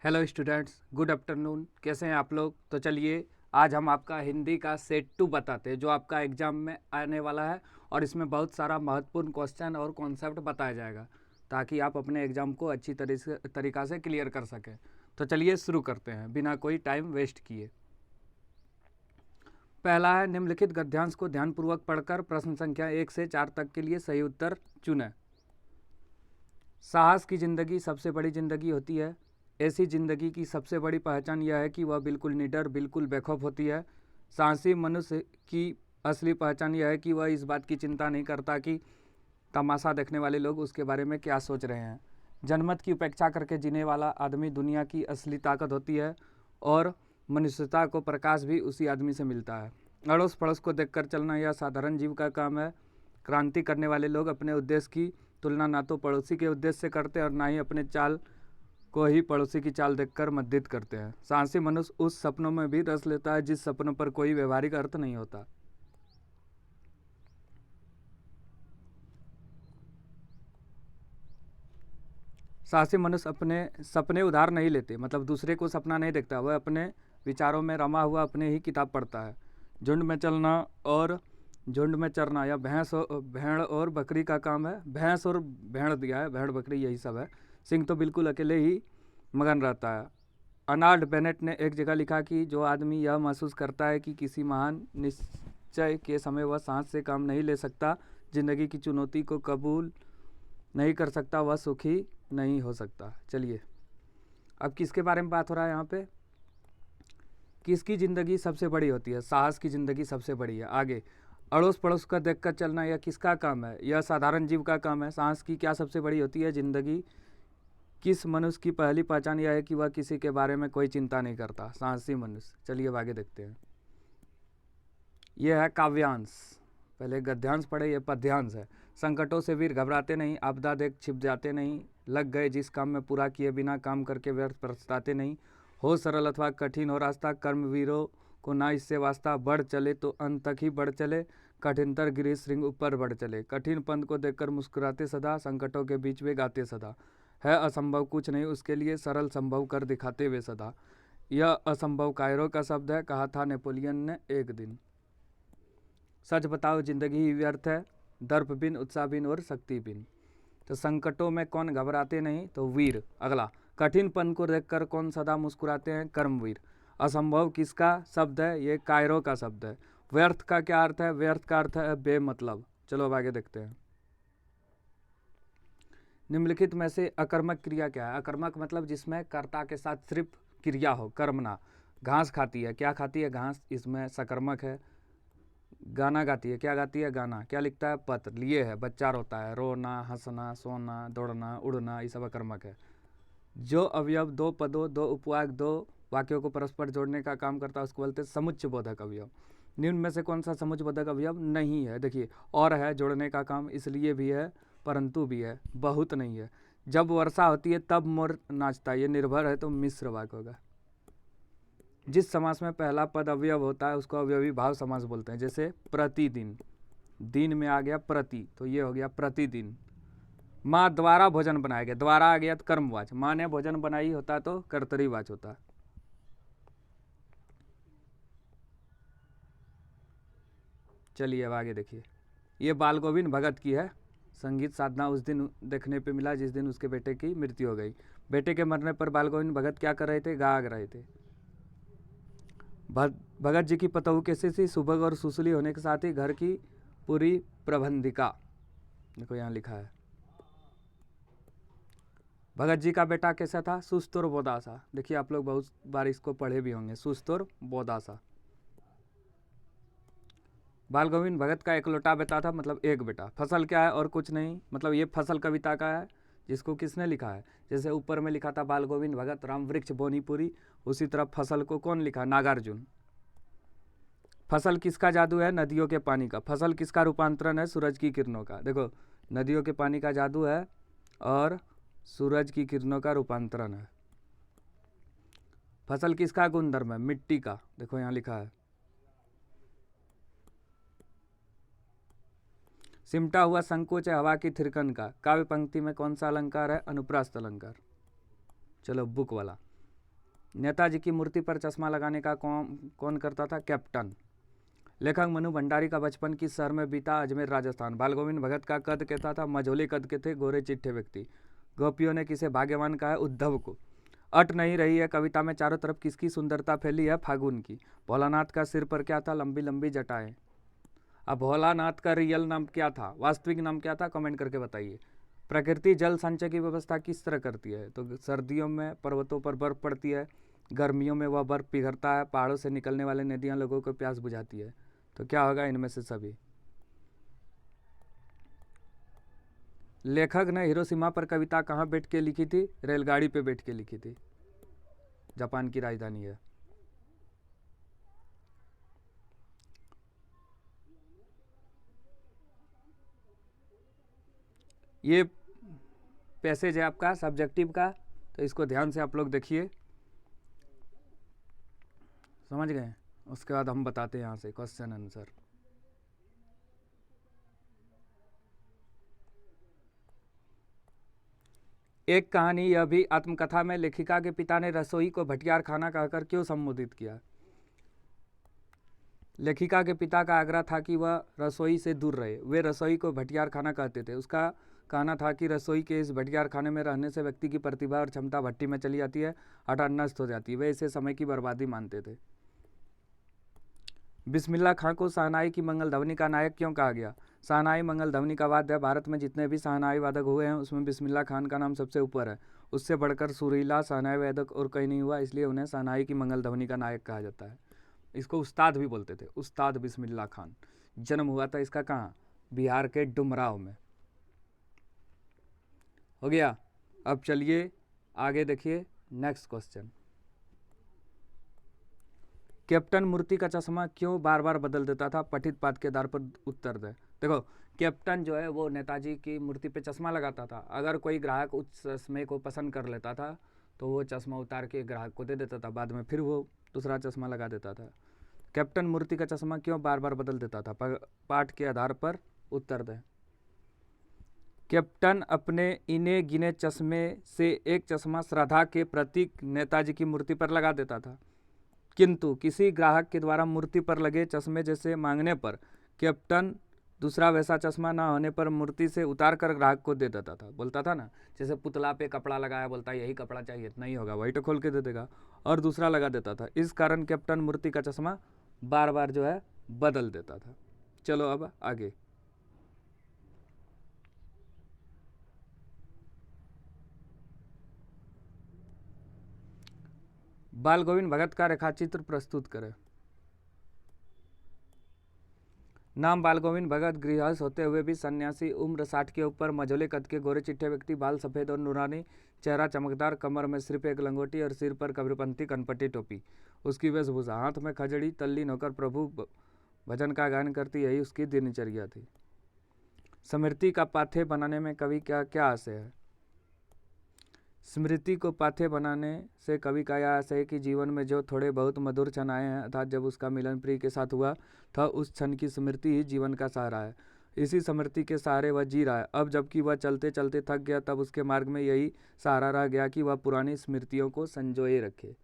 Hello students, good afternoon. कैसे हैं आप लोग? तो चलिए आज हम आपका हिंदी का सेट 2 बताते हैं जो आपका एग्जाम में आने वाला है और इसमें बहुत सारा महत्वपूर्ण क्वेश्चन और कॉन्सेप्ट बताया जाएगा ताकि आप अपने एग्जाम को अच्छी तरीक़ा से क्लियर कर सकें। तो चलिए शुरू करते हैं बिना कोई टाइम वेस्ट किए। पहला है, निम्नलिखित गद्यांश को ध्यानपूर्वक पढ़कर प्रश्न संख्या 1 से 4 तक के लिए सही उत्तर चुनें। साहस की ज़िंदगी सबसे बड़ी ज़िंदगी होती है। ऐसी ज़िंदगी की सबसे बड़ी पहचान यह है कि वह बिल्कुल निडर, बिल्कुल बेखौफ होती है। साहसी मनुष्य की असली पहचान यह है कि वह इस बात की चिंता नहीं करता कि तमाशा देखने वाले लोग उसके बारे में क्या सोच रहे हैं। जनमत की उपेक्षा करके जीने वाला आदमी दुनिया की असली ताकत होती है और मनुष्यता को प्रकाश भी उसी आदमी से मिलता है। अड़ोस पड़ोस को देखकर चलना यह साधारण जीव का काम है। क्रांति करने वाले लोग अपने उद्देश्य की तुलना ना तो पड़ोसी के उद्देश्य से करते और ना ही अपने चाल को ही पड़ोसी की चाल देखकर मदद करते हैं। साहसी मनुष्य उस सपनों में भी रस लेता है जिस सपनों पर कोई व्यवहारिक अर्थ नहीं होता। साहसी मनुष्य अपने सपने उधार नहीं लेते, मतलब दूसरे को सपना नहीं देखता, वह अपने विचारों में रमा हुआ अपने ही किताब पढ़ता है। झुंड में चलना और झुंड में चरना या भेड़ और बकरी का काम है। भैंस और भेड़ दिया है, भेड़ बकरी यही सब है। सिंह तो बिल्कुल अकेले ही मगन रहता है। अर्नाल्ड बेनेट ने एक जगह लिखा कि जो आदमी यह महसूस करता है कि किसी महान निश्चय के समय वह सांस से काम नहीं ले सकता, जिंदगी की चुनौती को कबूल नहीं कर सकता, वह सुखी नहीं हो सकता। चलिए अब किसके बारे में बात हो रहा है यहाँ पे? किसकी ज़िंदगी सबसे बड़ी होती है? साहस की ज़िंदगी सबसे बड़ी है। आगे, अड़ोस पड़ोस का देखकर चलना यह किसका काम है? यह साधारण जीव का काम है। साहस की क्या सबसे बड़ी होती है? ज़िंदगी किस मनुष्य की पहली पहचान यह है कि वह किसी के बारे में कोई चिंता नहीं करता, साहसी मनुष्य। चलिए अब आगे देखते हैं। यह है काव्यांश। पहले गद्यांश पढ़े, यह पद्यांश है। संकटों से वीर घबराते नहीं, आपदा देख छिप जाते नहीं, लग गए जिस काम में पूरा किए बिना काम करके व्यर्थ पछताते नहीं। हो सरल अथवा कठिन हो रास्ता, कर्मवीरों को ना इससे वास्ता, बढ़ चले तो अंत तक ही बढ़ चले, कठिनतर गिरी श्रृंग ऊपर बढ़ चले। कठिन पंथ को देखकर मुस्कुराते सदा, संकटों के बीच वे गाते सदा। है असंभव कुछ नहीं उसके लिए, सरल संभव कर दिखाते वे सदा। यह असंभव कायरो का शब्द है, कहा था नेपोलियन ने एक दिन। सच बताओ जिंदगी ही व्यर्थ है, दर्प बिन, उत्साह बिन और शक्ति बिन। तो संकटों में कौन घबराते नहीं? तो वीर। अगला, कठिन पन को देखकर कौन सदा मुस्कुराते हैं? कर्मवीर। असंभव किसका शब्द है? ये कायरो का शब्द है। व्यर्थ का क्या अर्थ है? व्यर्थ का अर्थ है बेमतलब। चलो अब आगे देखते हैं। निम्नलिखित में से अकर्मक क्रिया क्या है? अकर्मक मतलब जिसमें कर्ता के साथ सिर्फ क्रिया हो, कर्मना। घास खाती है, क्या खाती है? घास, इसमें सकर्मक है। गाना गाती है, क्या गाती है? गाना। क्या लिखता है? पत्र। लिए है, बच्चा रोता है। रोना, हंसना, सोना, दौड़ना, उड़ना, ये सब अकर्मक है। जो अवयव दो पदों, दो उपवाक, दो वाक्यों को परस्पर जोड़ने का काम करता है उसको बोलते हैं समुच्चय बोधक अवयव। निम्न में से कौन सा समुच्चय बोधक अवयव नहीं है? देखिए, और है जोड़ने का काम, इसलिए भी है, परंतु भी है, बहुत नहीं है। जब वर्षा होती है तब मोर नाचता है, ये निर्भर है तो मिश्र वाक्य होगा। जिस समास में पहला पद अवयव होता है उसको अवयवी भाव समास बोलते हैं। जैसे प्रतिदिन, दिन में आ गया प्रति, तो ये हो गया प्रतिदिन। माँ द्वारा भोजन बनाया गया, द्वारा आ गया तो कर्मवाच, माँ ने भोजन बनाई होता तो कर्तरीवाच होता। चलिए अब आगे देखिए। ये बाल गोविंद भगत की है। संगीत साधना उस दिन देखने पे मिला जिस दिन उसके बेटे की मृत्यु हो गई। बेटे के मरने पर बाल गोविंद भगत क्या कर रहे थे? गा रहे थे। भगत जी की पतहू कैसी थी? सुभग और सुसुली होने के साथ ही घर की पूरी प्रबंधिका। देखो यहाँ लिखा है। भगत जी का बेटा कैसा था? सुस्त और बोदासा। देखिए आप लोग बहुत बार इसको पढ़े भी होंगे, सुस्त और बोदासा। बाल गोविंद भगत का एकलौता बेटा था, मतलब एक बेटा। फसल क्या है? और कुछ नहीं, मतलब ये फसल कविता का है जिसको किसने लिखा है? जैसे ऊपर में लिखा था बाल गोविंद भगत राम वृक्ष बोनीपुरी, उसी तरह फसल को कौन लिखा? नागार्जुन। फसल किसका जादू है? नदियों के पानी का। फसल किसका रूपांतरण है? सूरज की किरणों का। देखो, नदियों के पानी का जादू है और सूरज की किरणों का रूपांतरण है। फसल किसका गुणधर्म है? मिट्टी का। देखो यहाँ लिखा है। सिमटा हुआ संकोच है हवा की थिरकन का। काव्य पंक्ति में कौन सा अलंकार है? अनुप्रास्त अलंकार। चलो बुक वाला। नेताजी की मूर्ति पर चश्मा लगाने का कौन करता था? कैप्टन। लेखक मनु भंडारी का बचपन किस शहर में बीता? अजमेर राजस्थान। बाल गोविंद भगत का कद कैसा था? मझोले कद के थे, गोरे चिट्ठे व्यक्ति। गोपियों ने किसे भाग्यवान कहा है? उद्धव को। अट नहीं रही है कविता में चारों तरफ किसकी सुंदरता फैली है? फागुन की। भोलानाथ का सिर पर क्या था? लंबी लंबी जटाएं। अब भोलानाथ का रियल नाम क्या था? वास्तविक नाम क्या था? कमेंट करके बताइए। प्रकृति जल संचय की व्यवस्था किस तरह करती है? तो सर्दियों में पर्वतों पर बर्फ पड़ती है, गर्मियों में वह बर्फ पिघलता है, पहाड़ों से निकलने वाली नदियां लोगों को प्यास बुझाती है। तो क्या होगा इनमें से सभी? लेखक ने हिरोशिमा पर कविता कहाँ बैठ के लिखी थी? रेलगाड़ी पे बैठ के लिखी थी। जापान की राजधानी है। ये पैसेज है आपका सब्जेक्टिव का, तो इसको ध्यान से आप लोग देखिए, समझ गए? उसके बाद हम बताते हैं यहाँ से क्वेश्चन आंसर। एक कहानी यह भी आत्मकथा में लेखिका के पिता ने रसोई को भटियार खाना कहकर क्यों संबोधित किया? लेखिका के पिता का आग्रह था कि वह रसोई से दूर रहे। वे रसोई को भटियार खाना कहते थे। उसका कहना था कि रसोई के इस भटियार खाने में रहने से व्यक्ति की प्रतिभा और क्षमता भट्टी में चली जाती है, अर्थात नष्ट हो जाती है। वे इसे समय की बर्बादी मानते थे। बिस्मिल्लाह खां को शहनाई की मंगल ध्वनि का नायक क्यों कहा गया? शहनाई मंगल ध्वनि का वाद्य। भारत में जितने भी शहनाई वादक हुए हैं उसमें बिस्मिल्लाह खान का नाम सबसे ऊपर है। उससे बढ़कर सुरीला शहनाई वादक और कहीं नहीं हुआ, इसलिए उन्हें शहनाई की मंगल ध्वनि का नायक कहा जाता है। इसको उस्ताद भी बोलते थे, उस्ताद बिस्मिल्लाह खान। जन्म हुआ था इसका कहाँ? बिहार के डुमराव में। हो गया। अब चलिए आगे देखिए नेक्स्ट क्वेश्चन। कैप्टन मूर्ति का चश्मा क्यों बार बार बदल देता था? पठित पाठ के आधार पर उत्तर दें। देखो, कैप्टन जो है वो नेताजी की मूर्ति पे चश्मा लगाता था। अगर कोई ग्राहक उस चश्मे को पसंद कर लेता था तो वो चश्मा उतार के ग्राहक को दे देता था, बाद में फिर वो दूसरा चश्मा लगा देता था। कैप्टन मूर्ति का चश्मा क्यों बार बार बदल देता था? पाठ के आधार पर उत्तर दें। कैप्टन अपने इने गिने चश्मे से एक चश्मा श्रद्धा के प्रतीक नेताजी की मूर्ति पर लगा देता था, किंतु किसी ग्राहक के द्वारा मूर्ति पर लगे चश्मे जैसे मांगने पर कैप्टन दूसरा वैसा चश्मा ना होने पर मूर्ति से उतार कर ग्राहक को दे देता था। बोलता था ना, जैसे पुतला पे कपड़ा लगाया, बोलता यही कपड़ा चाहिए, नहीं होगा वही तो खोल के दे देगा, और दूसरा लगा देता था। इस कारण कैप्टन मूर्ति का चश्मा बार बार जो है बदल देता था। चलो अब आगे। बाल गोविंद भगत का रेखाचित्र प्रस्तुत करें। नाम बाल गोविंद भगत, गृहस्थ होते हुए भी सन्यासी, उम्र 60 के ऊपर, मझोले कद के, गोरे चिट्टे व्यक्ति, बाल सफ़ेद और नूरानी, चेहरा चमकदार, कमर में सिर्फ एक लंगोटी और सिर पर कब्रपंथी कनपटी टोपी। उसकी वेशभूषा, हाथ में खजड़ी, तल्लीन होकर प्रभु भजन का गायन करती, यही उसकी दिनचर्या थी। स्मृति का पाथेय बनाने में कवि का क्या आशय है? स्मृति को पाथेय बनाने से कवि का यह आशय है कि जीवन में जो थोड़े बहुत मधुर क्षण आए हैं, अर्थात जब उसका मिलन प्रिय के साथ हुआ था, उस क्षण की स्मृति ही जीवन का सहारा है। इसी स्मृति के सहारे वह जी रहा है। अब जबकि वह चलते चलते थक गया, तब उसके मार्ग में यही सहारा रह गया कि वह पुरानी स्मृतियों को संजोए रखे।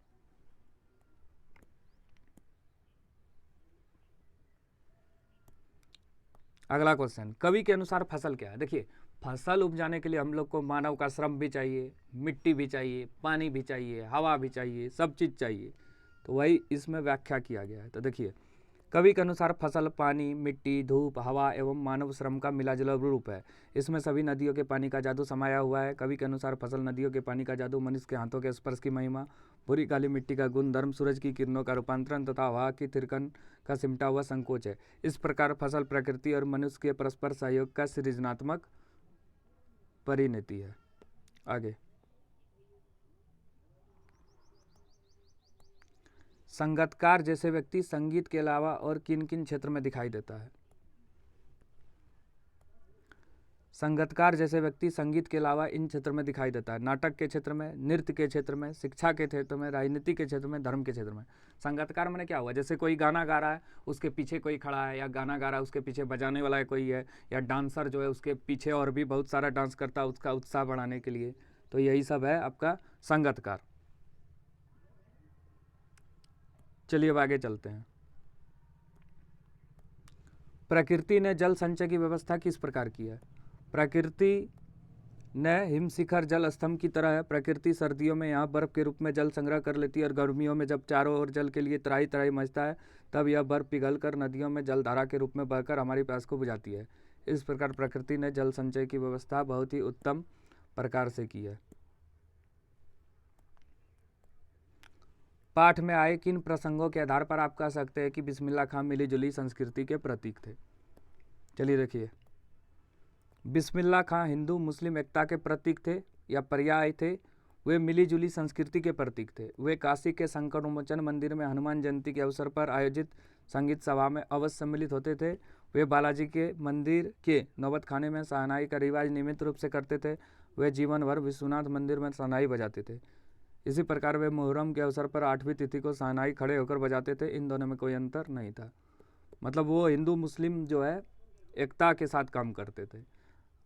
अगला क्वेश्चन, कवि के अनुसार फसल क्या है? देखिए, फसल उपजाने के लिए हम लोग को मानव का श्रम भी चाहिए, मिट्टी भी चाहिए, पानी भी चाहिए, हवा भी चाहिए, सब चीज़ चाहिए। तो वही इसमें व्याख्या किया गया है। तो देखिए, कवि के अनुसार फसल पानी, मिट्टी, धूप, हवा एवं मानव श्रम का मिलाजुला रूप है। इसमें सभी नदियों के पानी का जादू समाया हुआ है। कवि के अनुसार फसल नदियों के पानी का जादू, मनुष्य के हाथों के स्पर्श की महिमा, भूरी काली मिट्टी का गुणधर्म, सूरज की किरणों का रूपांतरण तथा हवा की थिरकन का सिमटा हुआ संकोच है। इस प्रकार फसल प्रकृति और मनुष्य के परस्पर सहयोग का सृजनात्मक परिणति है। आगे, संगीतकार जैसे व्यक्ति संगीत के अलावा और किन किन क्षेत्र में दिखाई देता है? संगीतकार जैसे व्यक्ति संगीत के अलावा इन क्षेत्र में दिखाई देता है: नाटक के क्षेत्र में, नृत्य के क्षेत्र में, शिक्षा के क्षेत्र में, राजनीति के क्षेत्र में, धर्म के क्षेत्र में। संगीतकार मैंने क्या हुआ? जैसे कोई गाना गा रहा है, उसके पीछे कोई खड़ा है, या गाना गा रहा है उसके पीछे बजाने वाला कोई है, या डांसर जो है उसके पीछे और भी बहुत सारा डांस करता है उसका उत्साह बढ़ाने के लिए। तो यही सब है आपका संगीतकार। चलिए अब आगे चलते हैं। प्रकृति ने जल संचय की व्यवस्था किस प्रकार की है? प्रकृति ने हिमशिखर जल स्तंभ की तरह है। प्रकृति सर्दियों में यहाँ बर्फ के रूप में जल संग्रह कर लेती है और गर्मियों में जब चारों ओर जल के लिए तराई तराई मचता है तब यह बर्फ पिघलकर नदियों में जलधारा के रूप में बहकर हमारी प्यास को बुझाती है। इस प्रकार प्रकृति ने जल संचय की व्यवस्था बहुत ही उत्तम प्रकार से की है। पाठ में आए किन प्रसंगों के आधार पर आप कह सकते हैं कि बिस्मिल्लाह खां मिली जुली संस्कृति के प्रतीक थे? चलिए देखिए, बिस्मिल्लाह खां हिंदू मुस्लिम एकता के प्रतीक थे या पर्याय थे। वे मिली जुली संस्कृति के प्रतीक थे। वे काशी के संकट मोचन मंदिर में हनुमान जयंती के अवसर पर आयोजित संगीत सभा में अवश्य सम्मिलित होते थे। वे बालाजी के मंदिर के नौबत खाने में शहनाई का रिवाज नियमित रूप से करते थे। वे जीवन भर विश्वनाथ मंदिर में शहनाई बजाते थे। इसी प्रकार वे मुहर्रम के अवसर पर 8वीं तिथि को शहनाई खड़े होकर बजाते थे। इन दोनों में कोई अंतर नहीं था। मतलब वो हिंदू मुस्लिम जो है एकता के साथ काम करते थे।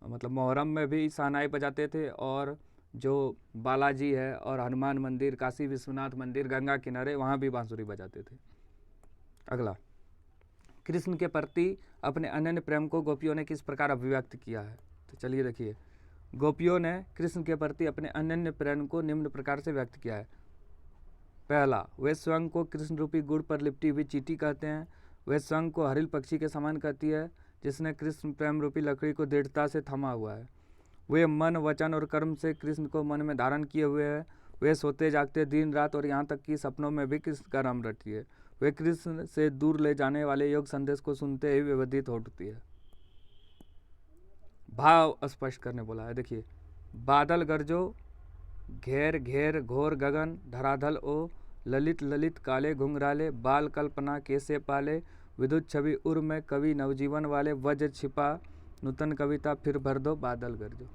मतलब मुहर्रम में भी शहनाई बजाते थे और जो बालाजी है और हनुमान मंदिर, काशी विश्वनाथ मंदिर, गंगा किनारे, वहाँ भी बांसुरी बजाते थे। अगला, कृष्ण के प्रति अपने अनन्य प्रेम को गोपियों ने किस प्रकार अभिव्यक्त किया है? तो चलिए देखिए, गोपियों ने कृष्ण के प्रति अपने अनन्य प्रेम को निम्न प्रकार से व्यक्त किया है। पहला, वे स्वयं को कृष्ण रूपी गुड़ पर लिपटी हुई चींटी कहते हैं। वे स्वयं को हरिल पक्षी के समान कहती है जिसने कृष्ण प्रेम रूपी लकड़ी को दृढ़ता से थमा हुआ है। वे मन वचन और कर्म से कृष्ण को मन में धारण किए हुए हैं। वे सोते जागते दिन रात और यहाँ तक कि सपनों में भी कृष्ण का नाम रटती है। वे कृष्ण से दूर ले जाने वाले योग संदेश को सुनते ही विवधित हो उठती है। भाव स्पष्ट करने बोला है। देखिए, बादल गरजो, घेर घेर घोर गगन, धराधल ओ, ललित ललित काले घुंघराले, बाल कल्पना कैसे पाले, विद्युत छवि उर में कवि नवजीवन वाले, वज्र छिपा नूतन कविता फिर भर दो बादल गरजो।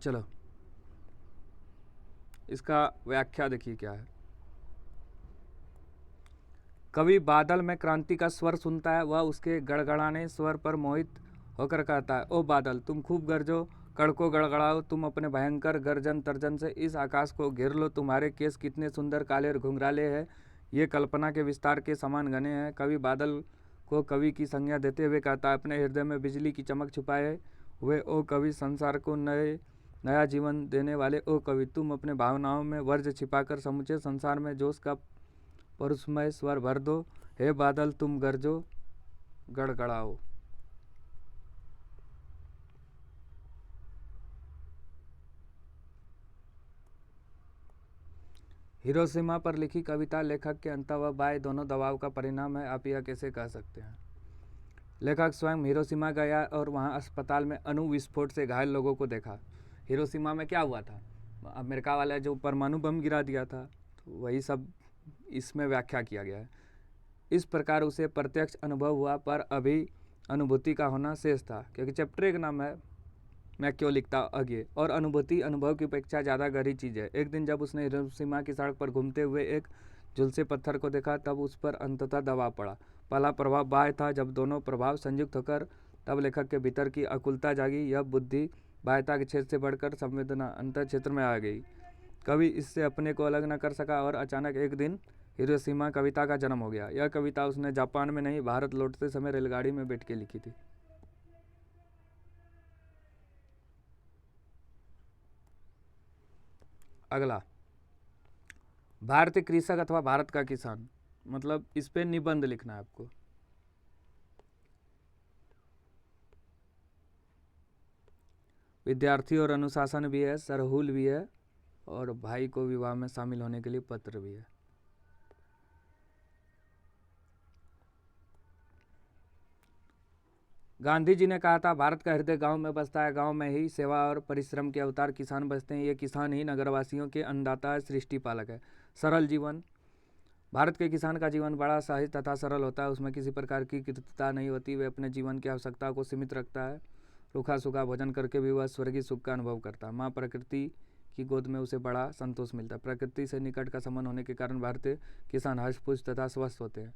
चलो इसका व्याख्या देखिए क्या है। कवि बादल में क्रांति का स्वर सुनता है। वह उसके गड़गड़ाने स्वर पर मोहित होकर कहता है, ओ बादल तुम खूब गरजो, कड़को गड़गड़ाओ, तुम अपने भयंकर गर्जन तर्जन से इस आकाश को घेर लो। तुम्हारे केस कितने सुंदर काले और घुंघराले हैं, ये कल्पना के विस्तार के समान घने हैं। कवि बादल को कवि की संज्ञा देते हुए कहता है, अपने हृदय में बिजली की चमक छुपाए हुए ओ कवि, संसार को नया जीवन देने वाले ओ कवि, तुम अपने भावनाओं में वर्ज छिपाकर समूचे संसार में जोश का परुषमय स्वर भर दो। हे बादल तुम गरजो गड़गड़ाओ। हिरोशिमा पर लिखी कविता लेखक के अंत व बाह्य दोनों दबाव का परिणाम है। आप यह कैसे कह सकते हैं? लेखक स्वयं हिरोशिमा गया और वहां अस्पताल में अणु विस्फोट से घायल लोगों को देखा। हिरोशिमा में क्या हुआ था? अमेरिका वाले जो परमाणु बम गिरा दिया था, तो वही सब इसमें व्याख्या किया गया है। इस प्रकार उसे प्रत्यक्ष अनुभव हुआ, पर अभी अनुभूति का होना शेष था, क्योंकि चैप्टर एक नाम है मैं क्यों लिखता आगे, और अनुभूति अनुभव की अपेक्षा ज़्यादा गहरी चीज़ है। एक दिन जब उसने हिरोशिमा की सड़क पर घूमते हुए एक झुलसे पत्थर को देखा, तब उस पर अंततः दबाव पड़ा। पहला प्रभाव बाह्य था, जब दोनों प्रभाव संयुक्त होकर तब लेखक के भीतर की अकुलता जागी। यह बुद्धि बाह्यता के क्षेत्र से बढ़कर संवेदना अंतर क्षेत्र में आ गई। कवि इससे अपने को अलग न कर सका और अचानक एक दिन हिरोशिमा कविता का जन्म हो गया। यह कविता उसने जापान में नहीं, भारत लौटते समय रेलगाड़ी में बैठ के लिखी थी। अगला, भारतीय कृषक अथवा भारत का किसान, मतलब इस पे निबंध लिखना है आपको। विद्यार्थी और अनुशासन भी है, सरहुल भी है, और भाई को विवाह में शामिल होने के लिए पत्र भी है। गांधी जी ने कहा था, भारत का हृदय गांव में बसता है, गांव में ही सेवा और परिश्रम के अवतार किसान बसते हैं। ये किसान ही नगरवासियों के अन्नदाता है, सृष्टि पालक है। सरल जीवन, भारत के किसान का जीवन बड़ा सहज तथा सरल होता है। उसमें किसी प्रकार की कृतज्ञता नहीं होती। वे अपने जीवन की आवश्यकता को सीमित रखता है। रूखा सूखा भोजन करके भी वह स्वर्गीय सुख का अनुभव करता है। माँ प्रकृति की गोद में उसे बड़ा संतोष मिलता है। प्रकृति से निकट का संबंध होने के कारण भारतीय किसान हष्ट-पुष्ट तथा स्वस्थ होते हैं।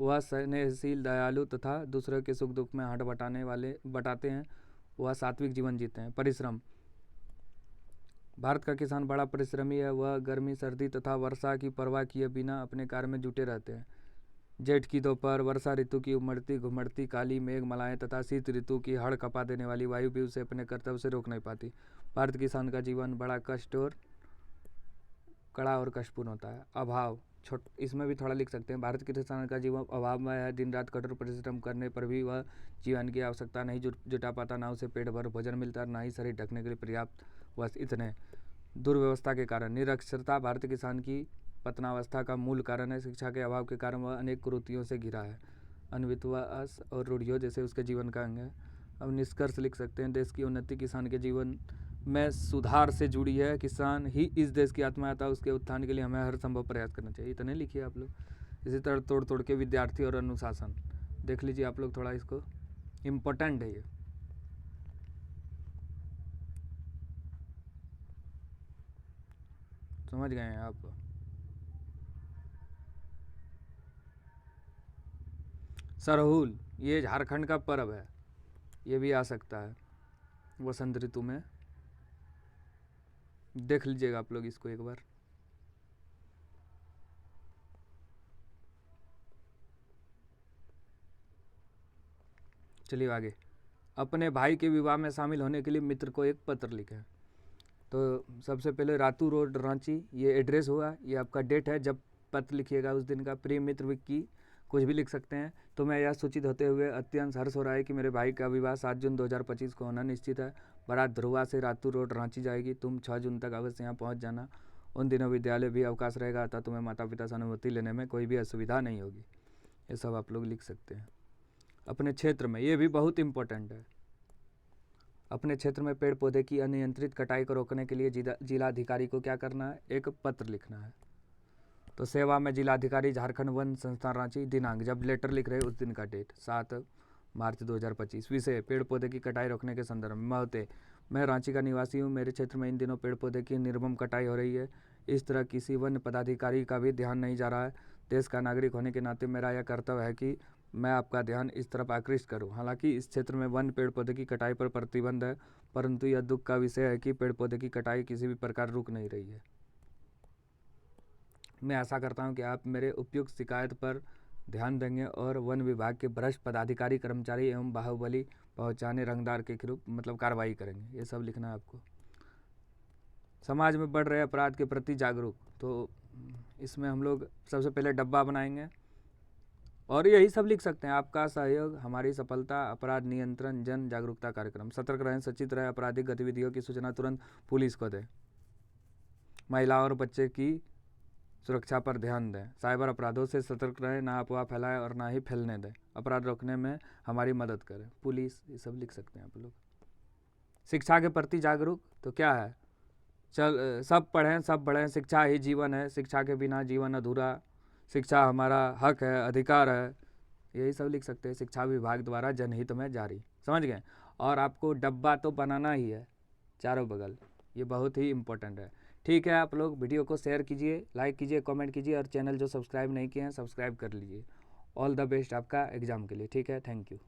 वह स्नेहशील, दयालु तथा दूसरों के सुख दुख में हाथ बटाते हैं। वह सात्विक जीवन जीते हैं। परिश्रम, भारत का किसान बड़ा परिश्रमी है। वह गर्मी, सर्दी तथा वर्षा की परवाह किए बिना अपने कार्य में जुटे रहते हैं। जेठ की दोपहर, वर्षा ऋतु की उमड़ती घुमड़ती काली मेघ मलाएं तथा शीत ऋतु की हड़ कपा देने वाली वायु भी उसे अपने कर्तव्य से रोक नहीं पाती। भारत किसान का जीवन बड़ा कड़ा और कष्टपूर्ण होता है। अभाव, इसमें भी थोड़ा लिख सकते हैं। भारत के किसान का जीवन अभावमय है। दिन रात कठोर परिश्रम करने पर भी वह जीवन की आवश्यकता नहीं जुटा पाता। ना उसे पेट भर भोजन मिलता, ना ही शरीर ढकने के लिए पर्याप्त वस्त्र। इतने दुर्व्यवस्था के कारण निरक्षरता भारतीय किसान की पतनावस्था का मूल कारण है। शिक्षा के अभाव के कारण वह अनेक कुरीतियों से घिरा है। अंधविश्वास और रूढ़ियों जैसे उसके जीवन का अंग है। अब निष्कर्ष लिख सकते हैं। देश की उन्नति किसान के जीवन में सुधार से जुड़ी है। किसान ही इस देश की आत्मा था। उसके उत्थान के लिए हमें हर संभव प्रयास करना चाहिए। इतने लिखिए आप लोग। इसी तरह तोड़ तोड़ के विद्यार्थी और अनुशासन देख लीजिए आप लोग, थोड़ा इसको इम्पोर्टेंट है ये। समझ गए हैं आप? सरहुल, ये झारखंड का पर्व है। ये भी आ सकता है वसंत ऋतु में। देख लीजिएगा आप लोग इसको एक बार। चलिए आगे। अपने भाई के विवाह में शामिल होने के लिए मित्र को एक पत्र लिखें। तो सबसे पहले रातू रोड रांची, ये एड्रेस हुआ। ये आपका डेट है जब पत्र लिखिएगा उस दिन का। प्रिय मित्र विक्की, कुछ भी लिख सकते हैं। तो मैं यह सूचित होते हुए अत्यंत हर्ष हो रहा है कि मेरे भाई का विवाह 7 जून 2025 को होना निश्चित है। बारात ध्रुवा से रातू रोड रांची जाएगी। तुम 6 जून तक अवश्य यहाँ पहुँच जाना। उन दिनों विद्यालय भी अवकाश रहेगा, अतः तुम्हें माता पिता से अनुमति लेने में कोई भी असुविधा नहीं होगी। ये सब आप लोग लिख सकते हैं। अपने क्षेत्र में, ये भी बहुत इम्पोर्टेंट है। अपने क्षेत्र में पेड़ पौधे की अनियंत्रित कटाई को रोकने के लिए जिलाधिकारी को क्या करना है? एक पत्र लिखना है। तो सेवा में जिलाधिकारी, झारखंड वन संस्थान रांची। दिनांक, जब लेटर लिख रहे हैं उस दिन का डेट 7 मार्च 2025। विषय, पेड़ पौधे की कटाई रोकने के संदर्भ में। महते, मैं रांची का निवासी हूँ। मेरे क्षेत्र में इन दिनों पेड़ पौधे की निर्मम कटाई हो रही है। इस तरह किसी वन पदाधिकारी का भी ध्यान नहीं जा रहा है। देश का नागरिक होने के नाते मेरा यह कर्तव्य है कि मैं आपका ध्यान इस तरफ आकृष्ट करूं। हालांकि इस क्षेत्र में वन पेड़ पौधे की कटाई पर प्रतिबंध है, परंतु यह दुख का विषय है कि पेड़ पौधे की कटाई किसी भी प्रकार रुक नहीं रही है। मैं आशा करता हूं कि आप मेरे उपयुक्त शिकायत पर ध्यान देंगे और वन विभाग के भ्रष्ट पदाधिकारी, कर्मचारी एवं बाहुबली पहुंचाने रंगदार के खिलाफ कार्रवाई करेंगे। ये सब लिखना है आपको। समाज में बढ़ रहे अपराध के प्रति जागरूक, तो इसमें हम लोग सबसे पहले डब्बा बनाएंगे और यही सब लिख सकते हैं। आपका सहयोग हमारी सफलता। अपराध नियंत्रण जन जागरूकता कार्यक्रम। सतर्क रहें, सचेत रहें। आपराधिक गतिविधियों की सूचना तुरंत पुलिस को दें। महिला और बच्चे की सुरक्षा पर ध्यान दें। साइबर अपराधों से सतर्क रहें, ना अफवाह फैलाएं और ना ही फैलने दें। अपराध रोकने में हमारी मदद करें। पुलिस, ये सब लिख सकते हैं आप लोग। शिक्षा के प्रति जागरूक, तो क्या है? सब पढ़ें, सब बढ़ें। शिक्षा ही जीवन है। शिक्षा के बिना जीवन अधूरा। शिक्षा हमारा हक है, अधिकार है। यही सब लिख सकते हैं। शिक्षा विभाग द्वारा जनहित में जारी। समझ गए? और आपको डब्बा तो बनाना ही है चारों बगल। ये बहुत ही इम्पोर्टेंट है। ठीक है, आप लोग वीडियो को शेयर कीजिए, लाइक कीजिए, कमेंट कीजिए और चैनल जो सब्सक्राइब नहीं किए हैं सब्सक्राइब कर लीजिए। ऑल द बेस्ट आपका एग्ज़ाम के लिए। ठीक है, थैंक यू।